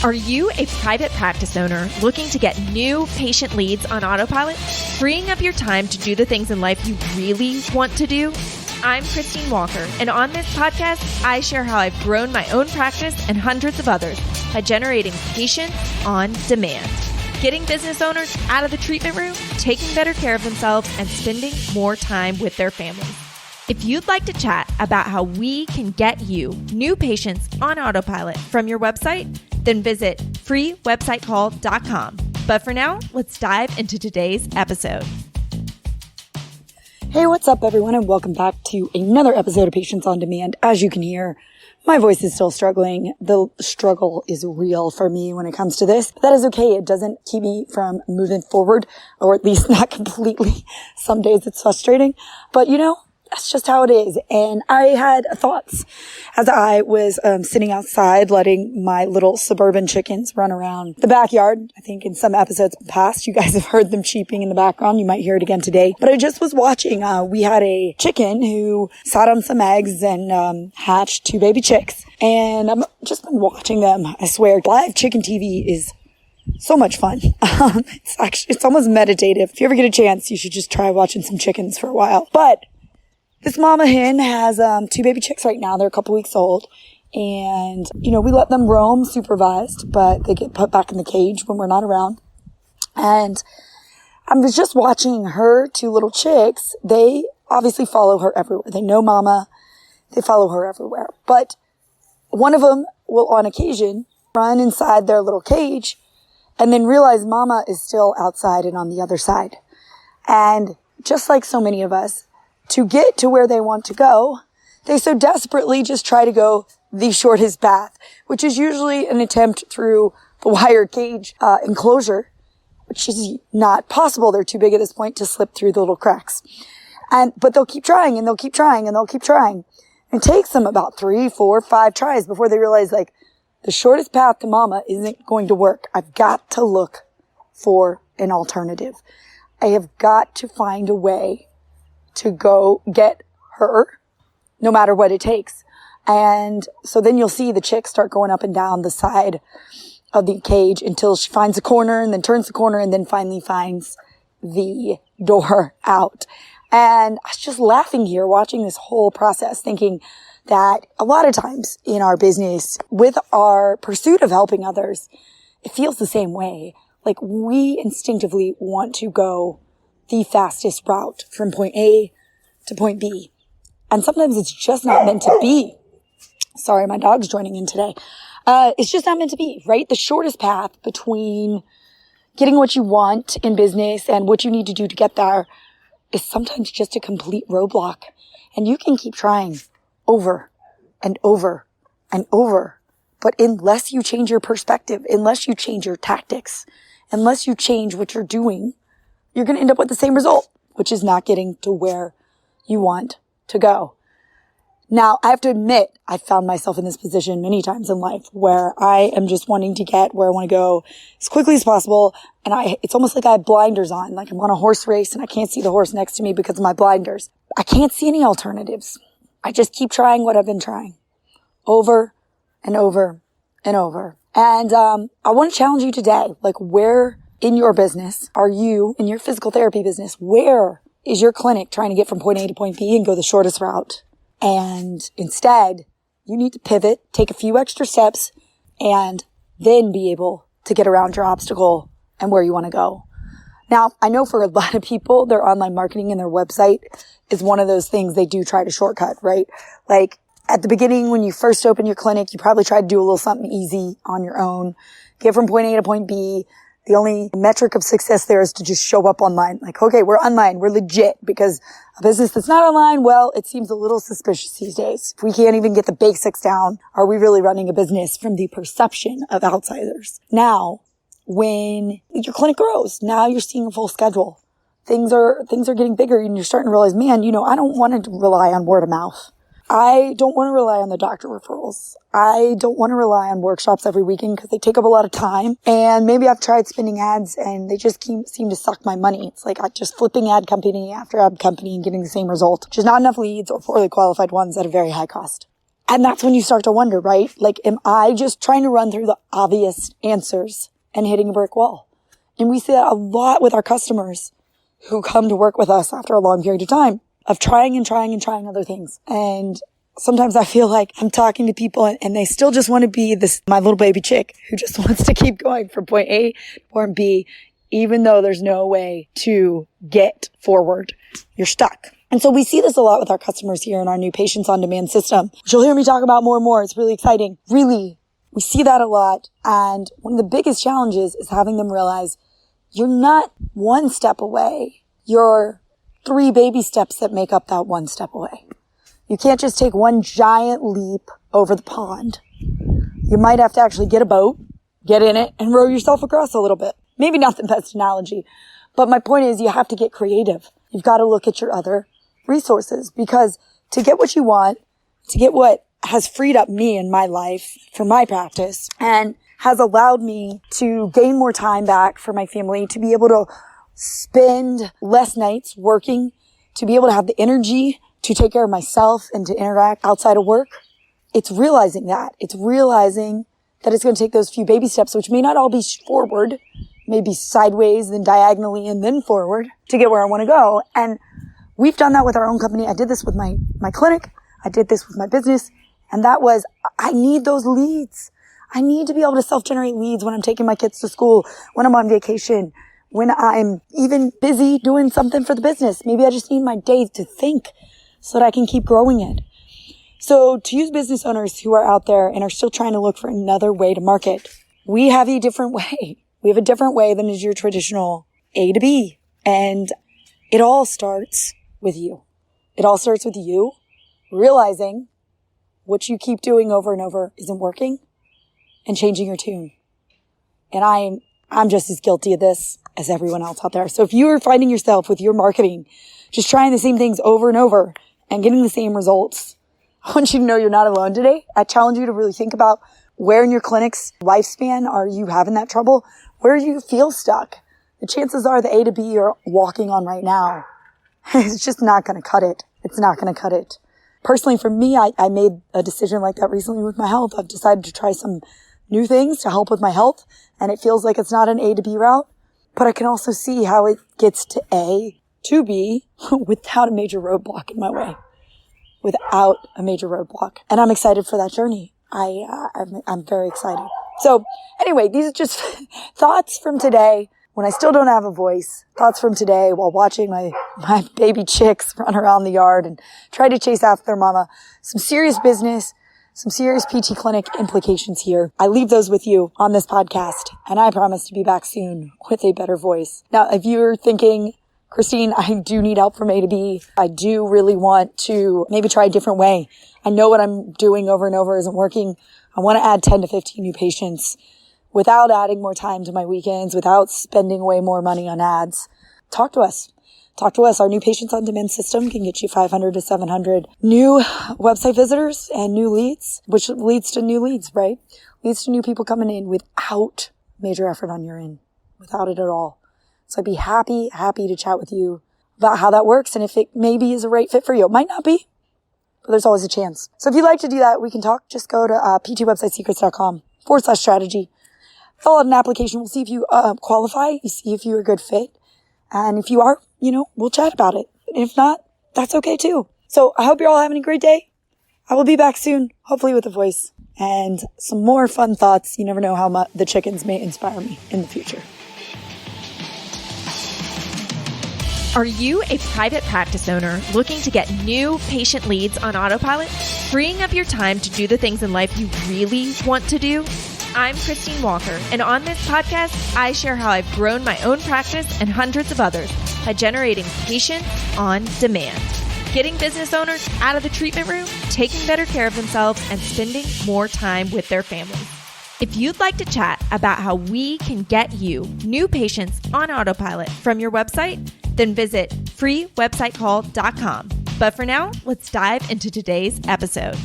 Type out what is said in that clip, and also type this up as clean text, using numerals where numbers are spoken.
Are you a private practice owner looking to get new patient leads on autopilot, freeing up your time to do the things in life you really want to do? I'm Christine Walker, and on this podcast, I share how I've grown my own practice and hundreds of others by generating patients on demand, getting business owners out of the treatment room, taking better care of themselves, and spending more time with their families. If you'd like to chat about how we can get you new patients on autopilot from your website, then visit freewebsitecall.com. But for now, let's dive into today's episode. Hey, what's up, everyone, and welcome back to another episode of Patients on Demand. As you can hear, my voice is still struggling. The struggle is real for me when it comes to this. But that is okay. It doesn't keep me from moving forward, or at least not completely. Some days it's frustrating, but that's just how it is. And I had thoughts as I was sitting outside letting my little suburban chickens run around the backyard. I think in some episodes past, you guys have heard them cheeping in the background. You might hear it again today. But I just was watching. We had a chicken who sat on some eggs and hatched 2 baby chicks. And I've just been watching them. I swear, live chicken TV is so much fun. It's almost meditative. If you ever get a chance, you should just try watching some chickens for a while. But this mama hen has 2 baby chicks right now. They're a couple weeks old. And, we let them roam supervised, but they get put back in the cage when we're not around. And I was just watching her 2 little chicks. They obviously follow her everywhere. They know mama. They follow her everywhere. But one of them will, on occasion, run inside their little cage and then realize mama is still outside and on the other side. And just like so many of us, to get to where they want to go, they so desperately just try to go the shortest path, which is usually an attempt through the wire cage enclosure, which is not possible. They're too big at this point to slip through the little cracks. But they'll keep trying and they'll keep trying and they'll keep trying. It takes them about 3, 4, 5 tries before they realize, the shortest path to mama isn't going to work. I've got to look for an alternative. I have got to find a way to go get her, no matter what it takes. And so then you'll see the chick start going up and down the side of the cage until she finds a corner and then turns the corner and then finally finds the door out. And I was just laughing here watching this whole process, thinking that a lot of times in our business, with our pursuit of helping others, it feels the same way. We instinctively want to go the fastest route from point A to point B. And sometimes it's just not meant to be. Sorry, my dog's joining in today. It's just not meant to be, right? The shortest path between getting what you want in business and what you need to do to get there is sometimes just a complete roadblock. And you can keep trying over and over and over. But unless you change your perspective, unless you change your tactics, unless you change what you're doing, you're going to end up with the same result, which is not getting to where you want to go. Now, I have to admit, I found myself in this position many times in life where I am just wanting to get where I want to go as quickly as possible. And it's almost like I have blinders on, like I'm on a horse race and I can't see the horse next to me because of my blinders. I can't see any alternatives. I just keep trying what I've been trying over and over and over. And I want to challenge you today, where in your business are you, in your physical therapy business, where is your clinic trying to get from point A to point B and go the shortest route? And instead, you need to pivot, take a few extra steps, and then be able to get around your obstacle and where you want to go. Now, I know for a lot of people, their online marketing and their website is one of those things they do try to shortcut, right? At the beginning, when you first open your clinic, you probably try to do a little something easy on your own, get from point A to point B. The only metric of success there is to just show up online. Okay, we're online. We're legit, because a business that's not online, well, it seems a little suspicious these days. If we can't even get the basics down, are we really running a business from the perception of outsiders? Now, when your clinic grows, now you're seeing a full schedule. Things are getting bigger and you're starting to realize, man, I don't want to rely on word of mouth. I don't want to rely on the doctor referrals. I don't want to rely on workshops every weekend because they take up a lot of time. And maybe I've tried spinning ads and they just seem to suck my money. It's like I'm just flipping ad company after ad company and getting the same result, which is not enough leads or poorly qualified ones at a very high cost. And that's when you start to wonder, right? Like, am I just trying to run through the obvious answers and hitting a brick wall? And we see that a lot with our customers who come to work with us after a long period of time of trying other things. And sometimes I feel like I'm talking to people and they still just want to be my little baby chick who just wants to keep going from point A to point B, even though there's no way to get forward. You're stuck. And so we see this a lot with our customers here in our new Patients on Demand system, which you'll hear me talk about more and more. It's really exciting. Really, we see that a lot. And one of the biggest challenges is having them realize you're not one step away. You're 3 baby steps that make up that one step away. You can't just take one giant leap over the pond. You might have to actually get a boat, get in it, and row yourself across a little bit. Maybe not the best analogy, but my point is you have to get creative. You've got to look at your other resources, because to get what you want, to get what has freed up me in my life for my practice and has allowed me to gain more time back for my family, to be able to spend less nights working, to be able to have the energy to take care of myself and to interact outside of work. It's realizing that. It's realizing that it's going to take those few baby steps, which may not all be forward, maybe sideways, then diagonally, and then forward to get where I want to go. And we've done that with our own company. I did this with my clinic. I did this with my business. And that was, I need those leads. I need to be able to self-generate leads when I'm taking my kids to school, when I'm on vacation, when I'm even busy doing something for the business. Maybe I just need my day to think so that I can keep growing it. So to use business owners who are out there and are still trying to look for another way to market, we have a different way. We have a different way than is your traditional A to B. And it all starts with you. It all starts with you realizing what you keep doing over and over isn't working and changing your tune. And I'm just as guilty of this as everyone else out there. So if you are finding yourself with your marketing, just trying the same things over and over and getting the same results, I want you to know you're not alone today. I challenge you to really think about where in your clinic's lifespan are you having that trouble? Where do you feel stuck? The chances are the A to B you're walking on right now, it's just not going to cut it. It's not going to cut it. Personally, for me, I made a decision like that recently with my health. I've decided to try some new things to help with my health, and it feels like it's not an A to B route, but I can also see how it gets to A to B without a major roadblock in my way. Without a major roadblock. And I'm excited for that journey. I'm very excited. So anyway, these are just thoughts from today when I still don't have a voice. Thoughts from today while watching my baby chicks run around the yard and try to chase after their mama. Some serious business, some serious PT clinic implications here. I leave those with you on this podcast, and I promise to be back soon with a better voice. Now, if you're thinking, Christine, I do need help from A to B. I do really want to maybe try a different way. I know what I'm doing over and over isn't working. I want to add 10 to 15 new patients without adding more time to my weekends, without spending way more money on ads. Talk to us. Talk to us. Our new Patients on Demand system can get you 500 to 700 new website visitors and new leads, which leads to new leads, right? Leads to new people coming in without major effort on your end, without it at all. So I'd be happy to chat with you about how that works and if it maybe is a right fit for you. It might not be, but there's always a chance. So if you'd like to do that, we can talk. Just go to ptwebsitesecrets.com/strategy. Fill out an application. We'll see if you qualify. You see if you're a good fit. And if you are, we'll chat about it. And if not, that's okay too. So I hope you're all having a great day. I will be back soon, hopefully with a voice and some more fun thoughts. You never know how much the chickens may inspire me in the future. Are you a private practice owner looking to get new patient leads on autopilot, freeing up your time to do the things in life you really want to do? I'm Christine Walker, and on this podcast, I share how I've grown my own practice and hundreds of others by generating patients on demand, getting business owners out of the treatment room, taking better care of themselves, and spending more time with their families. If you'd like to chat about how we can get you new patients on autopilot from your website, then visit freewebsitecall.com. But for now, let's dive into today's episode.